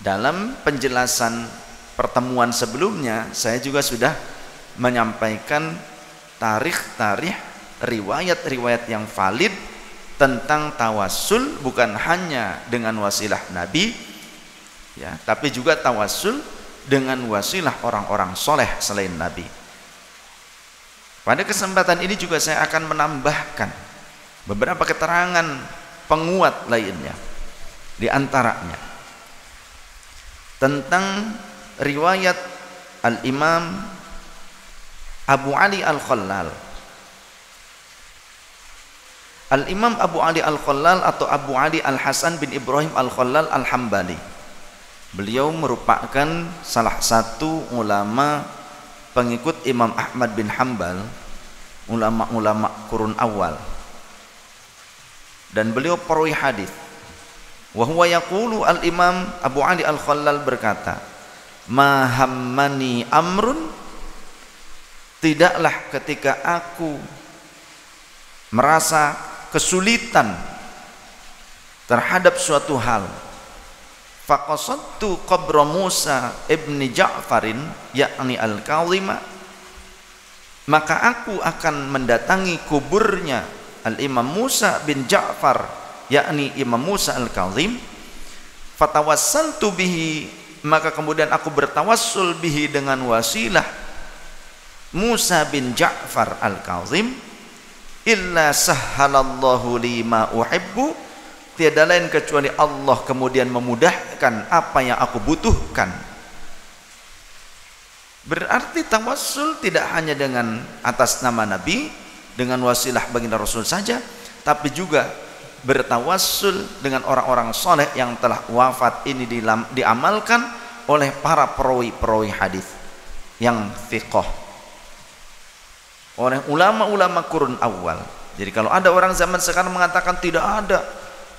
Dalam penjelasan pertemuan sebelumnya saya juga sudah menyampaikan tarikh riwayat-riwayat yang valid tentang tawassul, bukan hanya dengan wasilah Nabi ya, tapi juga tawassul dengan wasilah orang-orang soleh selain Nabi. Pada kesempatan ini juga saya akan menambahkan beberapa keterangan penguat lainnya, di antaranya tentang riwayat Al-Imam Abu Ali Al-Khallal. Al-Imam Abu Ali Al-Khallal atau Abu Ali Al-Hasan bin Ibrahim Al-Khallal Al-Hambali, beliau merupakan salah satu ulama pengikut Imam Ahmad bin Hanbal, ulama-ulama kurun awal, dan beliau perawi hadis. Wa huwa yaqulu, Al-Imam Abu Ali Al-Khallal berkata, ma hammani amrun, tidaklah ketika aku merasa kesulitan terhadap suatu hal, faqasadtu qabra Musa ibni Ja'farin yakni Al-Kazima, maka aku akan mendatangi kuburnya Al-Imam Musa bin Ja'far yakni Imam Musa Al-Kazim, fatawassaltu bihi, maka kemudian aku bertawassul bihi dengan wasilah Musa bin Ja'far Al-Kazim, illa sahhalallahu li ma uhibbu, tiada lain kecuali Allah kemudian memudahkan apa yang aku butuhkan. Berarti tawassul tidak hanya dengan atas nama Nabi, dengan wasilah baginda Rasul saja, tapi juga bertawassul dengan orang-orang soleh yang telah wafat. Ini diamalkan oleh para perawi-perawi hadis yang thiqah, oleh ulama-ulama kurun awal. Jadi kalau ada orang zaman sekarang mengatakan tidak ada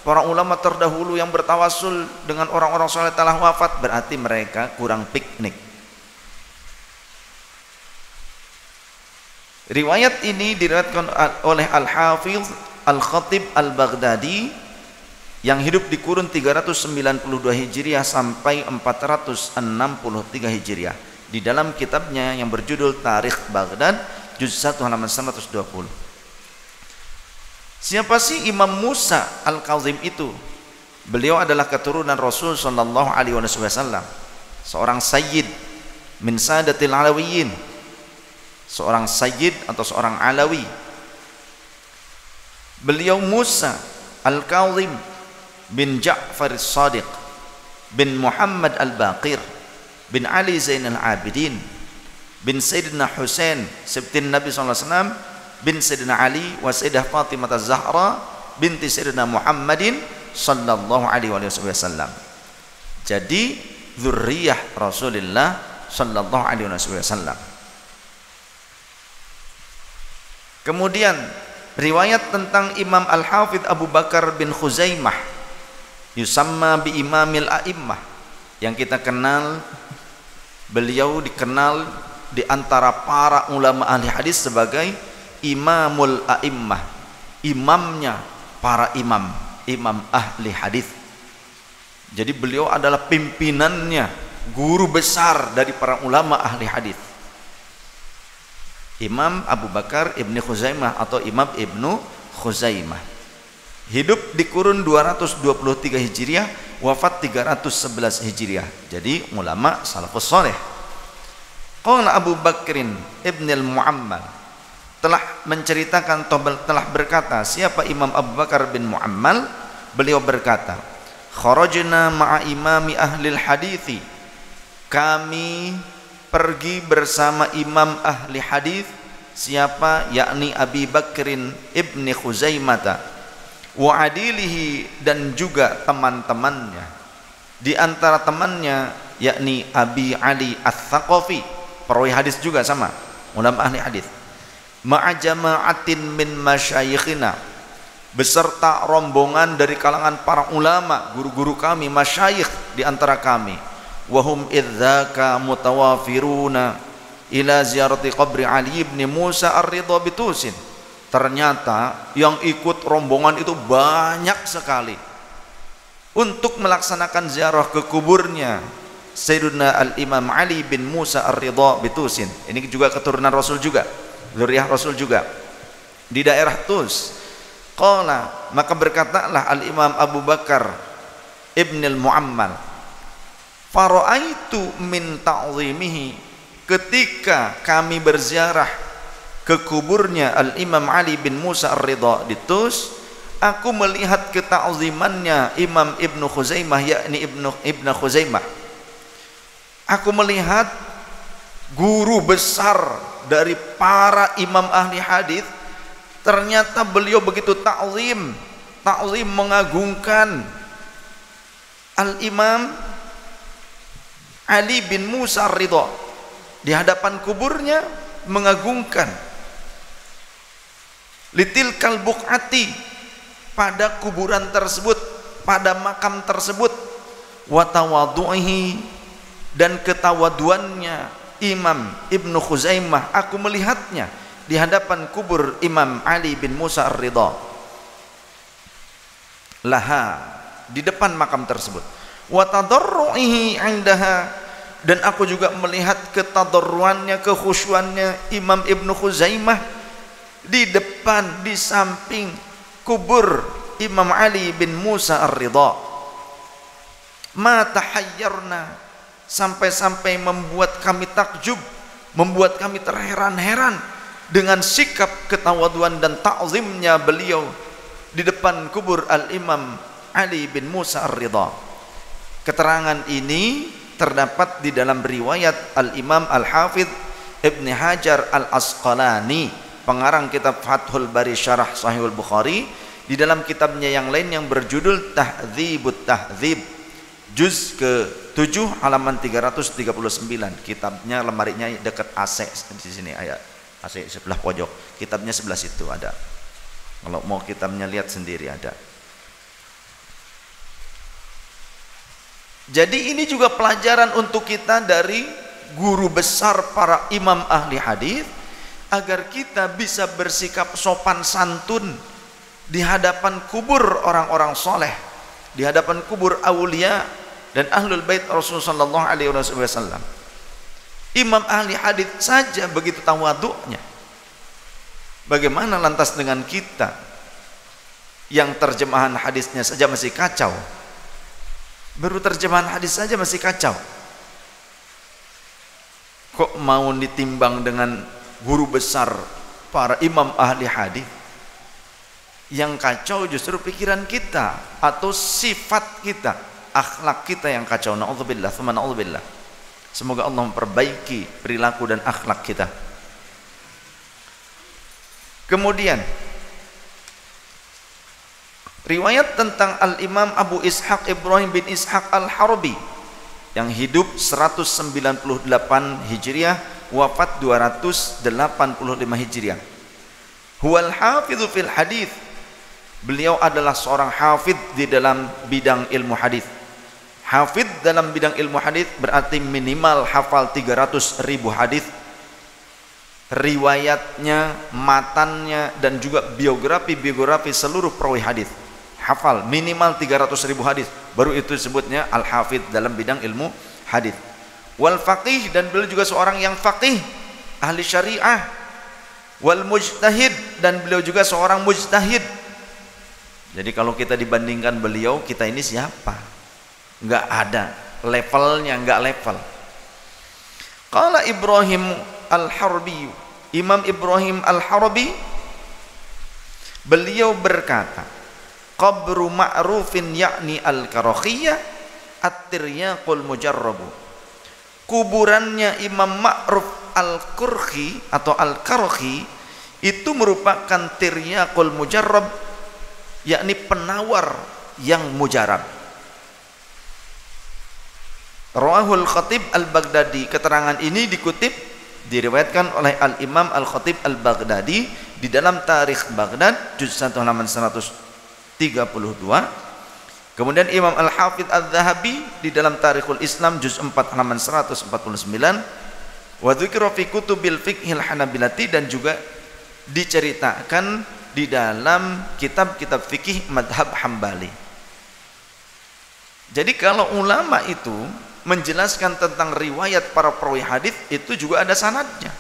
para ulama terdahulu yang bertawassul dengan orang-orang soleh telah wafat, berarti mereka kurang piknik. Riwayat ini diriwayatkan oleh Al-Hafiz Al-Khatib Al-Baghdadi yang hidup di kurun 392 Hijriah sampai 463 Hijriah, di dalam kitabnya yang berjudul Tarikh Baghdad juz 1 halaman 120. Siapa sih Imam Musa Al-Kazim itu? Beliau adalah keturunan Rasul sallallahu alaihi wasallam, seorang sayyid min sadatil alawiyin, seorang sayyid atau seorang alawi. Beliau Musa Al-Kazim bin Ja'far As-Sadiq bin Muhammad Al-Baqir bin Ali Zainal Abidin bin Sayyidina Husain Sibtin Nabi sallallahu alaihi wasallam bin Sayyidina Ali wa Sayyidah Fatimah Az-Zahra binti Sayyidina Muhammadin sallallahu alaihi wasallam. Jadi zurriyah Rasulullah sallallahu alaihi wasallam. Kemudian riwayat tentang Imam Al-Hafidh Abu Bakar bin Khuzaimah, yusamma bi imamil a'immah, yang kita kenal, beliau dikenal di antara para ulama ahli hadis sebagai imamul a'immah, imamnya para imam, imam ahli hadis. Jadi beliau adalah pimpinannya, guru besar dari para ulama ahli hadis. Imam Abu Bakar Ibni Khuzaimah atau Imam Ibnu Khuzaimah, hidup di kurun 223 Hijriah, wafat 311 Hijriah. Jadi ulama salafus saleh. Qala Abu Bakrin Ibn al-Mu'ammal, telah menceritakan, telah berkata, siapa Imam Abu Bakar bin Mu'ammal? Beliau berkata, kharajna ma'a imami ahlil hadithi, kami pergi bersama imam ahli hadis. Siapa? Yakni Abi Bakrin Ibni Khuzaimah wa adilihi, dan juga teman-temannya. Di antara temannya yakni Abi Ali Ats-Tsaqafi, perawi hadis juga sama, ulama ahli hadis. Ma'a jama'atin min masyayikhina, beserta rombongan dari kalangan para ulama, guru-guru kami, masyayikh di antara kami. Wahum idzaka mutawafiruna ila ziyarati qabri Ali bin Musa Ar-Ridha bitusin. Ternyata yang ikut rombongan itu banyak sekali. untuk melaksanakan ziarah ke kuburnya Sayyidina Al-Imam Ali bin Musa Ar-Ridha Bitusin. Ini juga keturunan Rasul juga, zuriyah Rasul juga, di daerah Tus. Qala, maka berkatalah Al-Imam Abu Bakar Ibn al-Mu'ammal, fara'aitu min ta'zimihi, ketika kami berziarah ke kuburnya Al-Imam Ali bin Musa Ar-Ridha di Tus, aku melihat keta'zimannya Imam Ibnu Khuzaimah, yakni Ibnu Khuzaimah. Aku melihat guru besar dari para imam ahli hadis, ternyata beliau begitu ta'zim mengagungkan Al-Imam Ali bin Musa Ar-Ridha di hadapan kuburnya, mengagungkan litilkal buq'ati, pada kuburan tersebut, pada makam tersebut, wa tawadhu'ihi, dan ketawaduannya Imam Ibnu Khuzaimah, aku melihatnya di hadapan kubur Imam Ali bin Musa Ar-Ridha, laha, di depan makam tersebut, wa tadarru'ihi 'indaha, dan aku juga melihat ketadarruannya, kekhusyuannya Imam Ibnu Khuzaimah di depan, di samping kubur Imam Ali bin Musa Ar-Ridha. Ma tahayyarna, sampai-sampai membuat kami takjub, membuat kami terheran-heran dengan sikap ketawaduan dan ta'zimnya beliau di depan kubur Al-Imam Ali bin Musa Ar-Ridha. Keterangan ini terdapat di dalam riwayat Al-Imam Al-Hafidh Ibn Hajar Al-Asqalani, pengarang kitab Fathul Bari Syarah Sahihul Bukhari, di dalam kitabnya yang lain yang berjudul Tahdzibut Tahdzib, juz ke-7 halaman 339. Kitabnya, lemarinya dekat AC di sini, ayat AC sebelah pojok. Kitabnya sebelah situ ada. Kalau mau kitabnya lihat sendiri ada. Jadi ini juga pelajaran untuk kita dari guru besar para imam ahli hadis, agar kita bisa bersikap sopan santun di hadapan kubur orang-orang soleh, di hadapan kubur aulia dan ahlul bait Rasulullah sallallahu alaihi wasallam. Imam ahli hadis saja begitu tawadhu'nya, bagaimana lantas dengan kita yang terjemahan hadisnya saja masih kacau? Baru terjemahan hadis saja masih kacau, kok mau ditimbang dengan guru besar para imam ahli hadis? Yang kacau justru pikiran kita atau sifat kita, akhlak kita yang kacau. Na'udzubillah, tsumma na'udzubillah. Semoga Allah memperbaiki perilaku dan akhlak kita. Kemudian riwayat tentang Al-Imam Abu Ishaq Ibrahim bin Ishaq Al-Harbi yang hidup 198 Hijriah, wafat 285 Hijriah. Huwal hafidhu fil hadith, beliau adalah seorang hafid di dalam bidang ilmu hadis. Hafid dalam bidang ilmu hadis berarti minimal hafal 300.000 hadis, riwayatnya, matannya, dan juga biografi seluruh perawi hadis. Hafal minimal 300.000 hadis, baru itu disebutnya al-hafid dalam bidang ilmu hadis. Wal faqih, dan beliau juga seorang yang faqih, ahli syariah. Wal mujtahid, dan beliau juga seorang mujtahid. Jadi kalau kita dibandingkan beliau, kita ini siapa? Enggak ada levelnya, enggak level. Qala Ibrahim Al-Harbi, Imam Ibrahim Al-Harbi, beliau berkata, qabru ma'rufin yakni al-Karakhiyah at-Tiryaqul Mujarrabu, kuburannya Imam Ma'ruf Al-Kurhi atau Al-Karakhi itu merupakan Tiryaqul Mujarrab, yakni penawar yang mujarab. Rawahul Khatib Al-Baghdadi, keterangan ini diriwayatkan oleh Al-Imam Al-Khatib Al-Baghdadi di dalam Tarikh Baghdad juz 1 halaman 132. Kemudian Imam Al-Hafidh Al-Zahabi di dalam Tarikhul Islam juz 4 halaman 149. Wa dzikra fi kutubil fiqhil Hanabilati, dan juga diceritakan di dalam kitab-kitab fikih madhab Hambali. Jadi kalau ulama itu menjelaskan tentang riwayat para perawi hadis, itu juga ada sanadnya.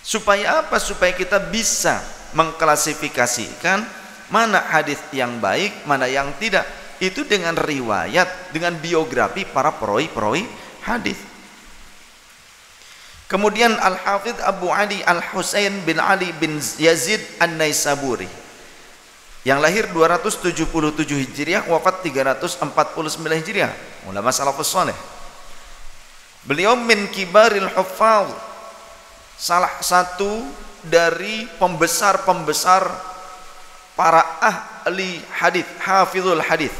Supaya apa? Supaya kita bisa mengklasifikasikan mana hadis yang baik, mana yang tidak. Itu dengan riwayat, dengan biografi para perawi hadis. Kemudian Al-Hafidh Abu Ali Al-Husain bin Ali bin Yazid An-Naisaburi yang lahir 277 Hijriah, wafat 349 Hijriah, ulama salafus saleh. Beliau min kibaril huffaz, salah satu dari pembesar-pembesar para ahli hadis, hafizul hadis.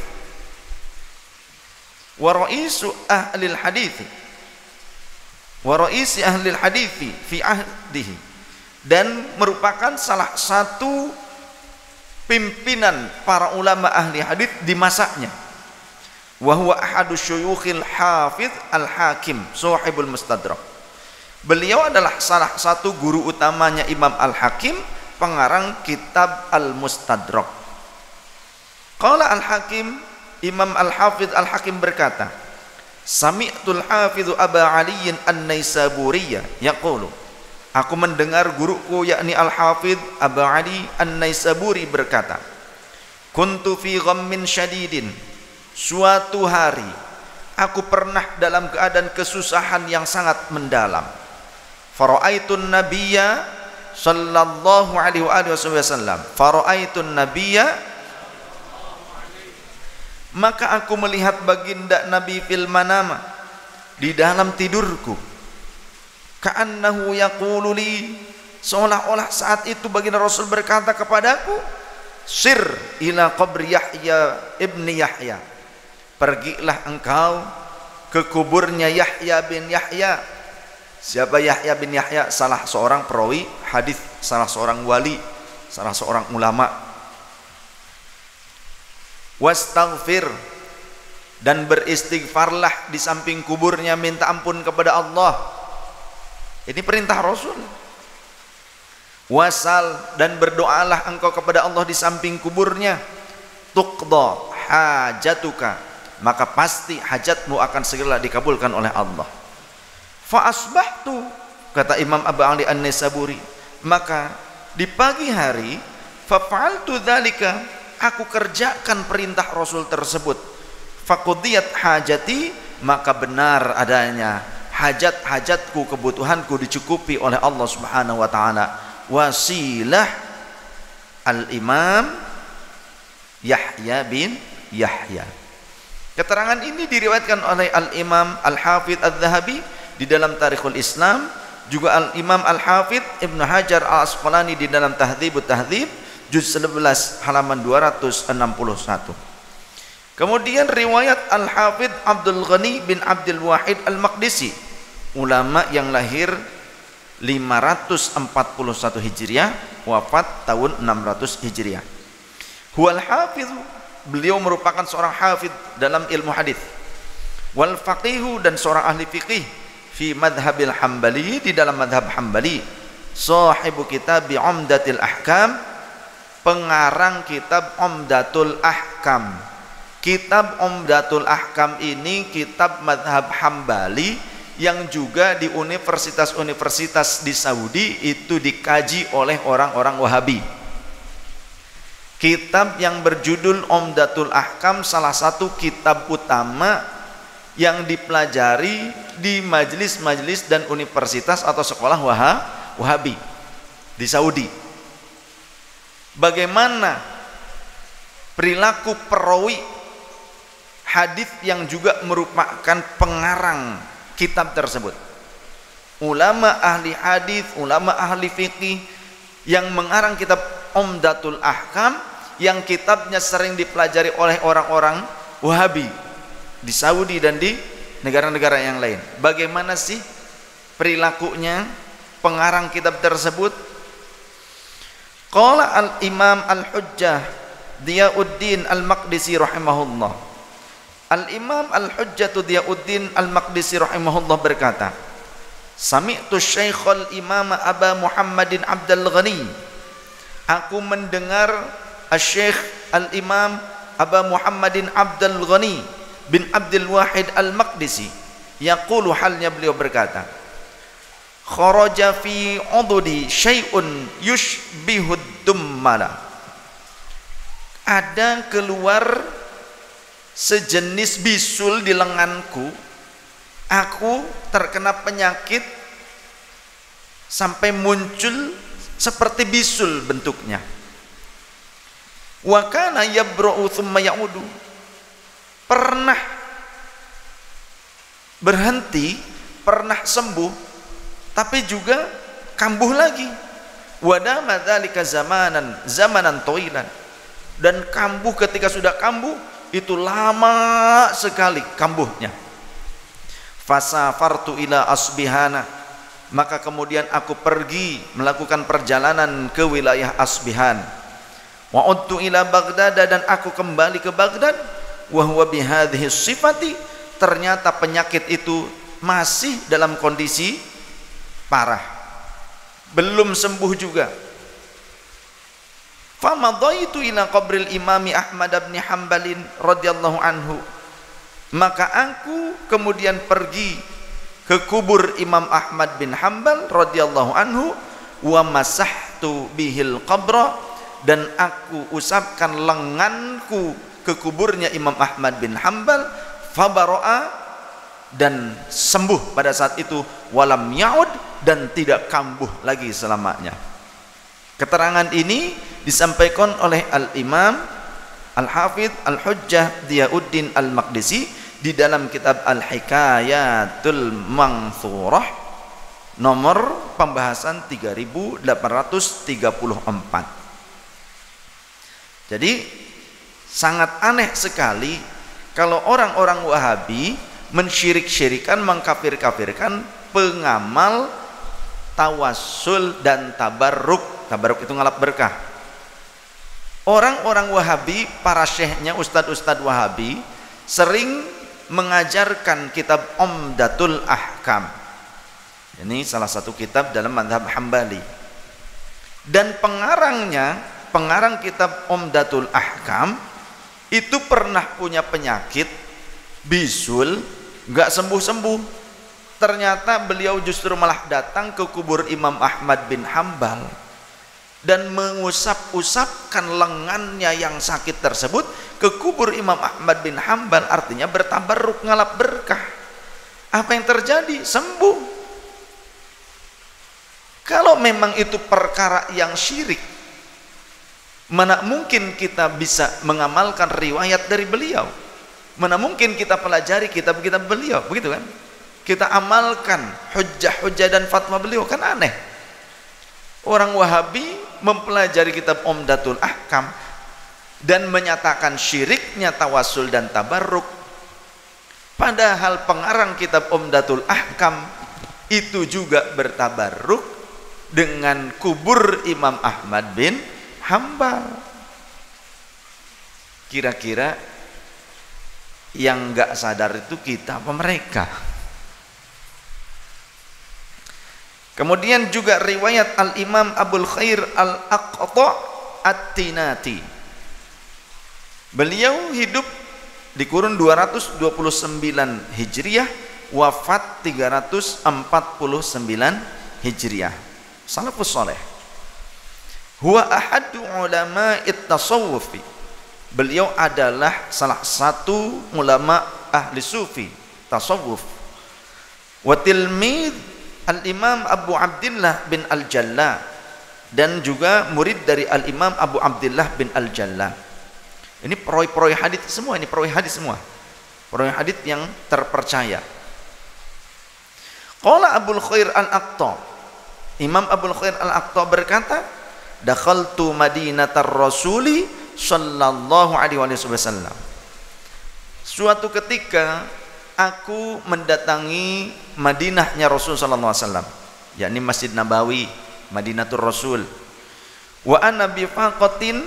Wa ra'isu ahli hadis, wa ra'isi ahli hadis fi ahdihi, dan merupakan salah satu pimpinan para ulama ahli hadis di masanya. Wa huwa ahadu syuyukhil hafiz al-Hakim sahibul Mustadrak. Beliau adalah salah satu guru utamanya Imam Al-Hakim, pengarang kitab Al-Mustadrak. Qala Al-Hakim, Imam Al-Hafidh Al-Hakim berkata, Sami'tul Hafidhu Aba Aliyin An-Naisaburiya yaqulu, aku mendengar guruku yakni Al-Hafidh Aba Ali An-Naisaburi berkata, kuntu fi ghammin syadidin, suatu hari aku pernah dalam keadaan kesusahan yang sangat mendalam. Fara'aitun nabiyya sallallahu alaihi wasallam, fara'aitun nabiyya, maka aku melihat baginda Nabi fil manama, di dalam tidurku. Ka'annahu yaqulu li, seolah-olah saat itu baginda Rasul berkata kepadaku, sir ila qabri Yahya ibni Yahya, pergilah engkau ke kuburnya Yahya bin Yahya. Siapa Yahya bin Yahya? Salah seorang perawi hadis, salah seorang wali, salah seorang ulama. Wastaghfir, dan beristighfarlah di samping kuburnya, minta ampun kepada Allah. Ini perintah Rasul. Wasal, dan berdoalah engkau kepada Allah di samping kuburnya. Tuqda hajatuka, maka pasti hajatmu akan segera dikabulkan oleh Allah. Fa asbahtu, kata Imam Abu Ali An-Naisaburi, maka di pagi hari, fa fa'altu dzalika, aku kerjakan perintah Rasul tersebut. Faqudiyat hajati, maka benar adanya hajat-hajatku, kebutuhanku dicukupi oleh Allah Subhanahu wa taala. Wasilah Al-Imam Yahya bin Yahya. Keterangan ini diriwayatkan oleh Al-Imam Al-Hafidh Al-Dhahabi di dalam Tarikhul Islam, juga Al-Imam Al-Hafidh Ibnu Hajar Al-Asqalani di dalam Tahdzibut Tahdzib juz 11 halaman 261. Kemudian riwayat Al-Hafidh Abdul Ghani bin Abdul Wahid Al-Maqdisi, ulama yang lahir 541 Hijriah, wafat tahun 600 Hijriah. Huwal hafidh, beliau merupakan seorang hafidh dalam ilmu hadis. Wal faqihu, dan seorang ahli fiqih. Fi madhabil Hambali, di dalam madhab Hambali. Sahibu kitab Umdatil Ahkam, pengarang kitab Umdatul Ahkam. Kitab Umdatul Ahkam ini kitab madhab Hambali yang juga di universitas-universitas di Saudi itu dikaji oleh orang-orang Wahabi. Kitab yang berjudul Umdatul Ahkam salah satu kitab utama yang dipelajari di majelis-majelis dan universitas atau sekolah Wahabi di Saudi. Bagaimana perilaku perawi hadis yang juga merupakan pengarang kitab tersebut. Ulama ahli hadis, ulama ahli fikih yang mengarang kitab Umdatul Ahkam, yang kitabnya sering dipelajari oleh orang-orang Wahabi di Saudi dan di negara-negara yang lain. Bagaimana sih perilakunya pengarang kitab tersebut? Qala al-Imam Al-Hujjah Diyauddin Al-Maqdisi rahimahullah. Al-Imam Al-Hujjah Diyauddin Al-Maqdisi rahimahullah berkata, Sami'tu Syekhul Imam Aba Muhammadin Abdul Ghani, aku mendengar Syekh Al-Imam Aba Muhammadin Abdul Ghani bin Abdul Wahid Al-Maqdisi yaqulu, halnya beliau berkata, kharaja fi ududi syai'un yushbihud dummala, ada keluar sejenis bisul di lenganku, aku terkena penyakit sampai muncul seperti bisul bentuknya. Wa kana yabra'u thumma ya'udu, pernah berhenti, pernah sembuh, tapi juga kambuh lagi. Wadama dzalika zamanan tawilan, dan kambuh ketika sudah kambuh itu lama sekali kambuhnya. Fasafartu ila Asbihana, maka kemudian aku pergi melakukan perjalanan ke wilayah Asbihan. Wa udtu ila Baghdad, dan aku kembali ke Baghdad. Wa huwa bihadhihi sifati, ternyata penyakit itu masih dalam kondisi parah, belum sembuh juga. Famadaitu ila qabril imami Ahmad bin Hanbalin radhiyallahu anhu, maka aku kemudian pergi ke kubur Imam Ahmad bin Hanbal radhiyallahu anhu. Wa masahtu bihil qabra, dan aku usapkan lenganku ke kuburnya Imam Ahmad bin Hanbal. Fabaro'a, dan sembuh pada saat itu. Walam ya'ud, dan tidak kambuh lagi selamanya. Keterangan ini disampaikan oleh Al-Imam Al-Hafidh Al-Hujjah Diyauddin Al-Maqdisi di dalam kitab Al-Hikayatul Manthurah, nomor pembahasan 3834. Jadi sangat aneh sekali kalau orang-orang Wahabi mensyirik-syirikan, mengkafir-kafirkan pengamal tawassul dan tabarruk. Tabarruk itu ngalap berkah. Orang-orang Wahabi, para syekhnya, ustadz-ustadz Wahabi sering mengajarkan kitab Umdatul Ahkam. Ini salah satu kitab dalam mazhab Hambali. Dan pengarang kitab Umdatul Ahkam itu pernah punya penyakit bisul, nggak sembuh-sembuh. Ternyata beliau justru malah datang ke kubur Imam Ahmad bin Hanbal dan mengusap-usapkan lengannya yang sakit tersebut ke kubur Imam Ahmad bin Hanbal, artinya bertabarruk, ngalap berkah. Apa yang terjadi? Sembuh. Kalau memang itu perkara yang syirik, mana mungkin kita bisa mengamalkan riwayat dari beliau? Mana mungkin kita pelajari kitab-kitab beliau? Begitu kan? Kita amalkan hujjah-hujjah dan fatwa beliau, kan aneh. Orang Wahabi mempelajari kitab Umdatul Ahkam dan menyatakan syiriknya tawasul dan tabarruk, padahal pengarang kitab Umdatul Ahkam itu juga bertabarruk dengan kubur Imam Ahmad bin Hanbal. Kira-kira yang nggak sadar itu kita apa mereka? Kemudian juga riwayat Al-Imam Abul Khair Al-Aqta' At-Tinati. Beliau hidup di kurun 229 Hijriah, wafat 349 Hijriah. Salafus saleh. Huwa ahadu ulama'it tasawufi. Beliau adalah salah satu ulama ahli sufi, tasawuf. Wa tilmid Al-Imam Abu Abdillah bin Al-Jalla, dan juga murid dari Al-Imam Abu Abdillah bin Al-Jalla. Ini perawi hadis semua, ini perawi hadis semua. Perawi hadis yang terpercaya. Qala Abul Khair Al-Aqta, Imam Abul Khair Al-Aqta berkata, dakhaltu Madinatar Rasuli sallallahu alaihi wasallam. Suatu ketika aku mendatangi Madinahnya Rasul sallallahu alaihi wasallam, yakni Masjid Nabawi, Madinatul Rasul. Wa ana bi faqatin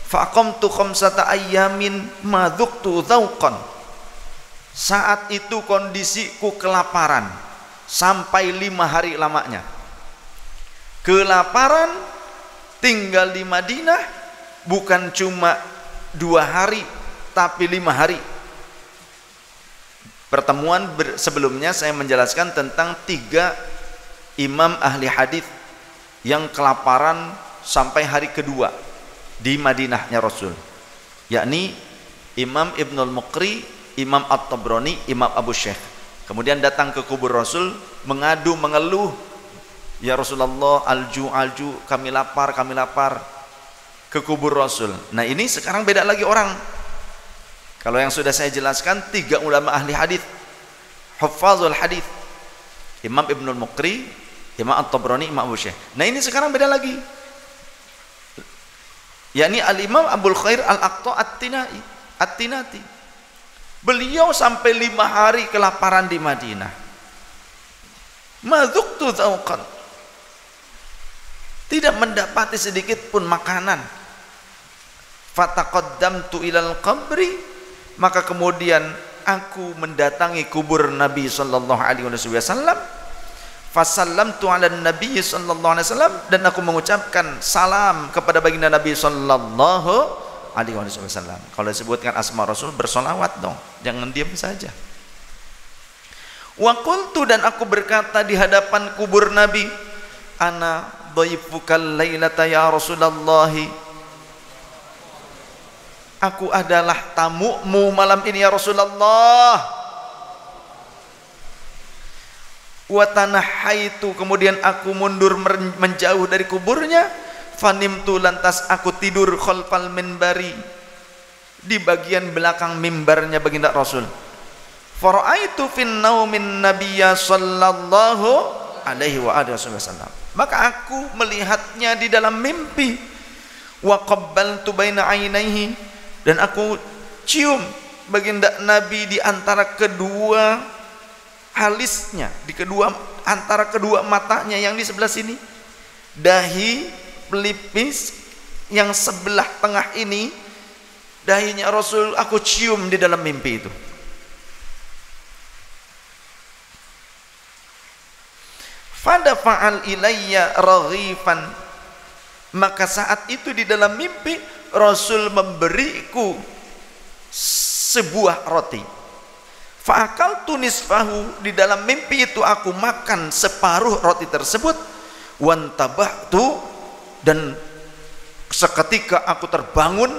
faqamtu khamsata ayyamin ma dhuqtu dzauqan. Saat itu kondisiku kelaparan sampai 5 hari lamanya. Kelaparan, tinggal di Madinah bukan cuma 2 hari tapi 5 hari. Pertemuan sebelumnya saya menjelaskan tentang 3 imam ahli hadis yang kelaparan sampai hari kedua di Madinahnya Rasul, yakni Imam Ibnul Muqri, Imam At-Tabrani, Imam Abu Syekh. Kemudian datang ke kubur Rasul mengadu, mengeluh, ya Rasulullah, alju, kami lapar, ke kubur Rasul. Nah ini sekarang beda lagi orang. Kalau yang sudah saya jelaskan 3 ulama ahli hadis, huffazul hadis, Imam Ibnul Muqri, Imam At-Tabrani, Imam Abu Syekh. Nah ini sekarang beda lagi, yakni Al-Imam Abul Khair Al-Aqta At-Tinati. Beliau sampai 5 hari kelaparan di Madinah. Madzuktu dzauqan, tidak mendapati sedikit pun makanan. Fataqaddamtu ilal qabri, maka kemudian aku mendatangi kubur Nabi sallallahu alaihi wasallam. Fasallamtu ala Nabi sallallahu alaihi wasallam, dan aku mengucapkan salam kepada baginda Nabi sallallahu alaihi wasallam. Kalau disebutkan asma Rasul, bersolawat dong, jangan diam saja. Wa qultu, dan aku berkata di hadapan kubur Nabi, ana dhaifukal lailata ya Rasulullah, aku adalah tamumu malam ini ya Rasulullah. Wa tanahaitu, kemudian aku mundur menjauh dari kuburnya. Fanimtu, lantas aku tidur khalfal minbari, di bagian belakang mimbarnya baginda Rasul. Fara'aitu fin naumin nabiyya sallallahu alaihi wa alihi wasallam, maka aku melihatnya di dalam mimpi. Wa qabbaltu baina ainaihi, dan aku cium baginda Nabi di antara kedua alisnya, antara kedua matanya yang di sebelah sini. Dahi pelipis yang sebelah tengah ini, dahinya Rasul aku cium di dalam mimpi itu. Fadafa'al ilayya raghifan, maka saat itu di dalam mimpi Rasul memberiku sebuah roti. Fa'akaltu nisfahu, di dalam mimpi itu aku makan separuh roti tersebut. Wantabahtu, dan seketika aku terbangun.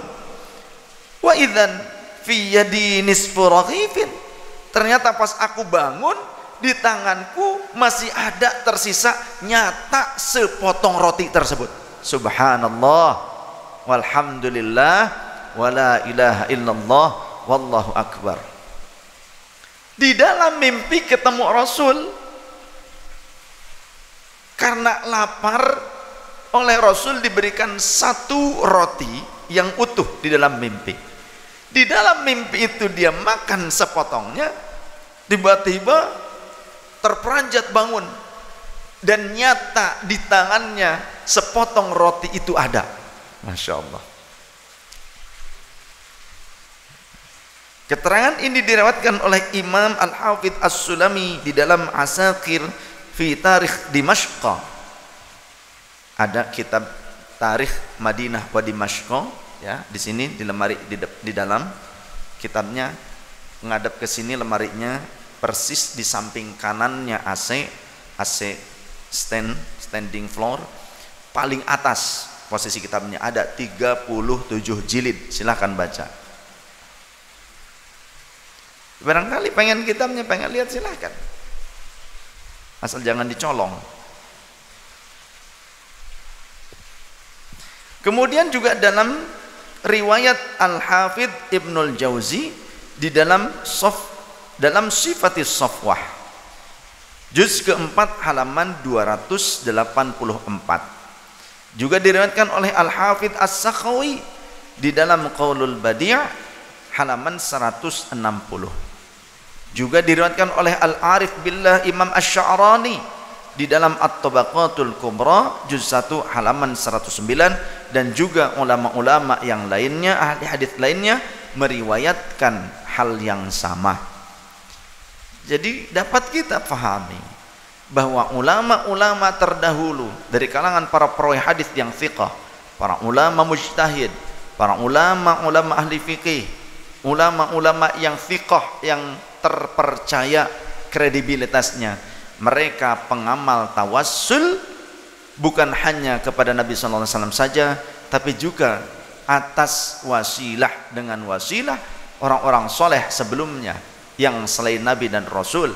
Wa idzan fi yadi nisfu raghifin, ternyata pas aku bangun di tanganku masih ada tersisa nyata sepotong roti tersebut. Subhanallah walhamdulillah wala ilaha illallah wallahu akbar. Di dalam mimpi ketemu Rasul, karena lapar, oleh Rasul diberikan satu roti yang utuh di dalam mimpi. Di dalam mimpi itu dia makan sepotongnya, tiba-tiba terperanjat bangun, dan nyata di tangannya sepotong roti itu ada. Masya Allah. Keterangan ini diriwayatkan oleh Imam Al-Hafidh As-Sulami di dalam Asakir fi Tarikh Dimashq. Ada kitab Tarikh Madinah wa Dimashq, ya, di sini di lemari di dalam kitabnya menghadap ke sini, lemarinya persis di samping kanannya AC standing floor, paling atas posisi kitabnya ada 37 jilid. Silahkan baca. Barangkali pengen kitabnya, pengen lihat, silahkan, asal jangan dicolong. Kemudian juga dalam riwayat Al-Hafidh Ibnul Jauzi di dalam Sifatis Safwah, juz keempat halaman 284, juga diriwayatkan oleh Al-Hafidh As-Sakhawi di dalam Qaulul Badi' halaman 160. Juga diriwayatkan oleh Al-Arif Billah Imam Asy-Sya'rani di dalam At-Tabaqatul Kubra juz 1 halaman 109, dan juga ulama-ulama yang lainnya, ahli hadis lainnya meriwayatkan hal yang sama. Jadi dapat kita pahami bahwa ulama-ulama terdahulu dari kalangan para perawi hadis yang thiqah, para ulama mujtahid, para ulama ahli fikih, ulama-ulama yang thiqah, yang terpercaya kredibilitasnya. Mereka pengamal tawassul bukan hanya kepada Nabi sallallahu alaihi wasallam saja, tapi juga atas wasilah dengan wasilah orang-orang soleh sebelumnya yang selain Nabi dan Rasul.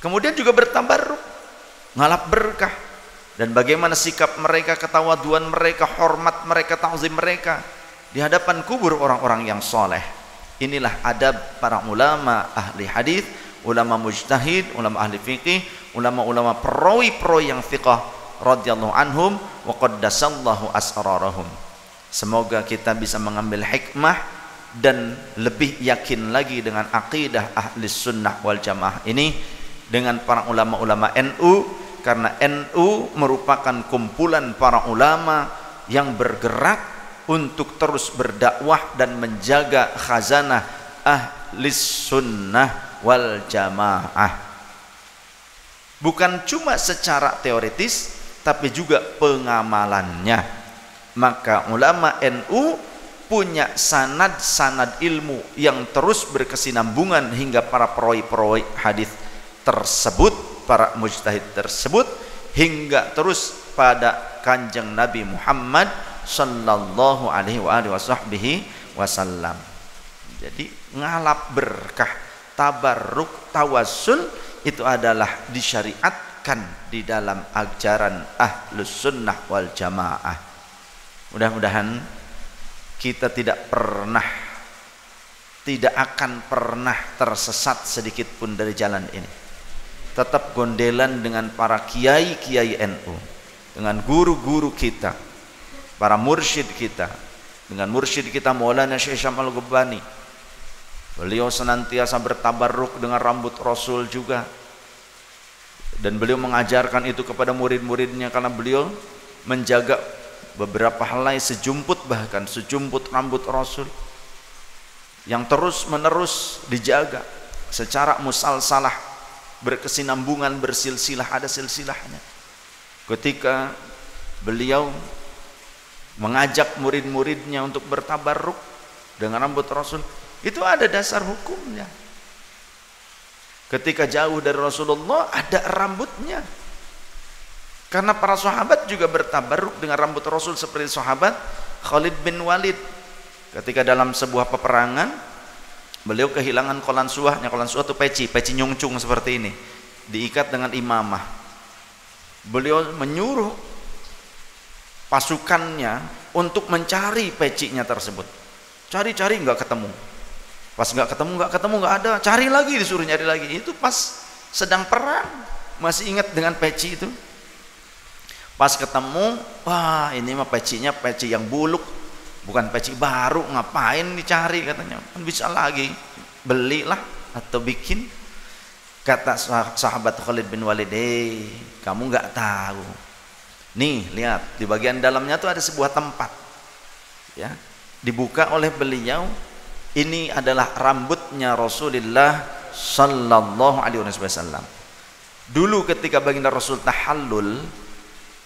Kemudian juga bertabarruk, ngalap berkah, dan bagaimana sikap mereka, ketawaduan mereka, hormat mereka, ta'zim mereka di hadapan kubur orang-orang yang soleh. Inilah adab para ulama ahli hadis, ulama mujtahid, ulama ahli fikih, ulama-ulama perawi-perawi yang fiqh radhiyallahu anhum wa qaddasallahu asrarahum. Semoga kita bisa mengambil hikmah dan lebih yakin lagi dengan akidah ahli sunnah wal jamaah ini dengan para ulama-ulama NU, karena NU merupakan kumpulan para ulama yang bergerak untuk terus berdakwah dan menjaga khazanah ahli sunnah wal jamaah, bukan cuma secara teoritis tapi juga pengamalannya. Maka ulama NU punya sanad-sanad ilmu yang terus berkesinambungan hingga para perawi-perawi hadis tersebut, para mujtahid tersebut, hingga terus pada kanjeng Nabi Muhammad sallallahu alaihi wasallam. Jadi ngalap berkah, tabarruk, tawassul itu adalah disyariatkan di dalam ajaran ahlus sunnah wal jamaah. Mudah-mudahan kita tidak akan pernah tersesat sedikit pun dari jalan ini. Tetap gondelan dengan para kiai-kiai NU, dengan guru-guru kita, para mursyid kita, dengan mursyid kita Maulana Syekh Syamsul Ghubani. Beliau senantiasa bertabarruk dengan rambut Rasul juga, dan beliau mengajarkan itu kepada murid-muridnya, karena beliau menjaga beberapa helai sejumput, bahkan sejumput rambut Rasul yang terus menerus dijaga secara musalsalah, berkesinambungan, bersilsilah, ada silsilahnya. Ketika beliau mengajak murid-muridnya untuk bertabarruk dengan rambut Rasul, itu ada dasar hukumnya. Ketika jauh dari Rasulullah, ada rambutnya, karena para sahabat juga bertabarruk dengan rambut Rasul, seperti sahabat Khalid bin Walid. Ketika dalam sebuah peperangan, beliau kehilangan kolansuahnya. Kolansuah itu peci nyungcung seperti ini, diikat dengan imamah. Beliau menyuruh pasukannya untuk mencari pecinya tersebut. Cari-cari nggak ketemu. Pas nggak ketemu nggak ada, cari lagi, disuruh nyari lagi. Itu pas sedang perang, masih ingat dengan peci itu. Pas ketemu, wah ini mah pecinya peci yang buluk, bukan peci baru, ngapain dicari, katanya, kan bisa lagi belilah atau bikin. Kata sahabat Khalid bin Walid, kamu nggak tahu, nih lihat di bagian dalamnya tuh ada sebuah tempat, ya, dibuka oleh beliau. Ini adalah rambutnya Rasulullah sallallahu alaihi wasallam. Dulu ketika baginda Rasul tahallul,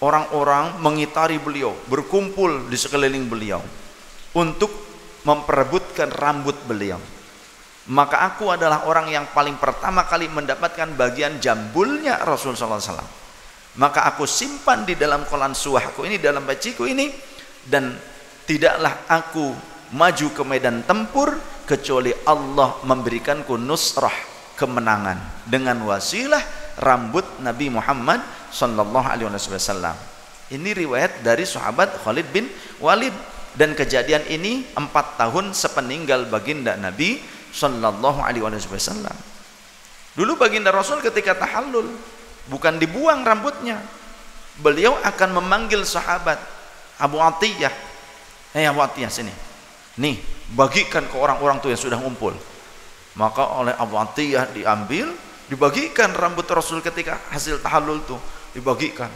orang-orang mengitari beliau, berkumpul di sekeliling beliau untuk memperebutkan rambut beliau. Maka aku adalah orang yang paling pertama kali mendapatkan bagian jambulnya Rasul sallallahu alaihi wasallam. Maka aku simpan di dalam kolansuahku ini, dalam baciku ini, dan tidaklah aku maju ke medan tempur kecuali Allah memberikanku nusrah, kemenangan, dengan wasilah rambut Nabi Muhammad sallallahu alaihi wasallam. Ini riwayat dari sahabat Khalid bin Walid, dan kejadian ini 4 tahun sepeninggal baginda Nabi sallallahu alaihi wasallam. Dulu baginda Rasul ketika tahallul bukan dibuang rambutnya, beliau akan memanggil sahabat Abu Atiyah, Abu Atiyah sini, nih bagikan ke orang-orang tuh yang sudah ngumpul. Maka oleh Abu Atiyah diambil, dibagikan rambut Rasul ketika hasil tahallul tuh, dibagikan.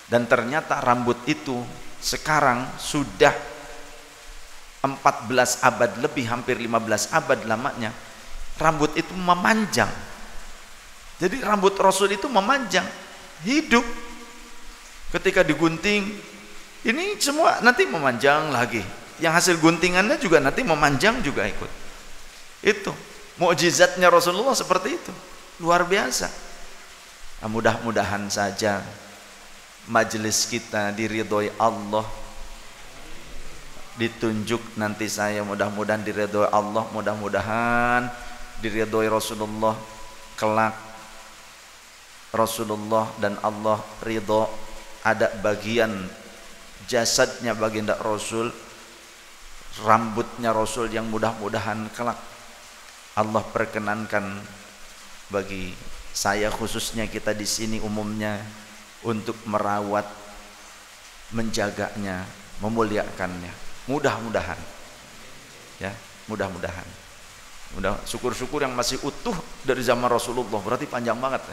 Dan ternyata rambut itu sekarang sudah 14 abad lebih, hampir 15 abad lamanya, rambut itu memanjang. Jadi rambut Rasul itu memanjang, hidup. Ketika digunting, ini semua nanti memanjang lagi, yang hasil guntingannya juga nanti memanjang juga ikut. Itu mukjizatnya Rasulullah seperti itu, luar biasa. Nah, mudah-mudahan saja majelis kita diridhoi Allah, ditunjuk nanti saya, mudah-mudahan diridhoi Allah, mudah-mudahan diridhoi Rasulullah kelak. Rasulullah dan Allah ridho, ada bagian jasadnya baginda Rasul, rambutnya Rasul yang mudah-mudahan kelak Allah perkenankan bagi saya khususnya, kita di sini umumnya, untuk merawat, menjaganya, memuliakannya. Mudah-mudahan, ya, mudah-mudahan. Syukur-syukur yang masih utuh dari zaman Rasulullah, berarti panjang banget,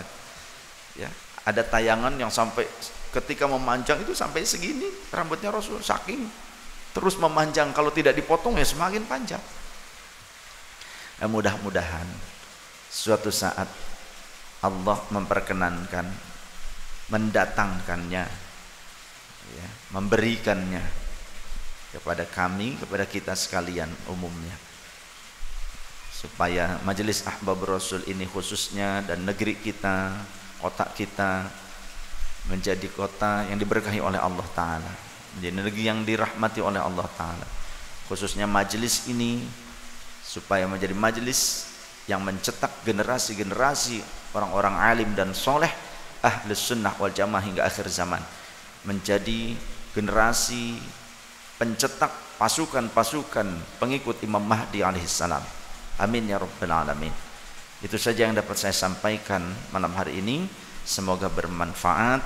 ya. Ada tayangan yang sampai ketika memanjang itu sampai segini rambutnya Rasul, saking terus memanjang, kalau tidak dipotong ya semakin panjang. Ya, mudah-mudahan suatu saat Allah memperkenankan, mendatangkannya, ya, memberikannya kepada kami, kepada kita sekalian umumnya, supaya majelis Ahbab Rasul ini khususnya, dan negeri kita, kota kita, menjadi kota yang diberkahi oleh Allah Ta'ala, menjadi negeri yang dirahmati oleh Allah Ta'ala. Khususnya majelis ini, supaya menjadi majelis yang mencetak generasi-generasi orang-orang alim dan soleh, ahlus sunnah wal jamaah hingga akhir zaman, menjadi generasi pencetak pasukan-pasukan pengikut Imam Mahdi alaihissalam. Amin ya rabbal alamin. Itu saja yang dapat saya sampaikan malam hari ini, semoga bermanfaat.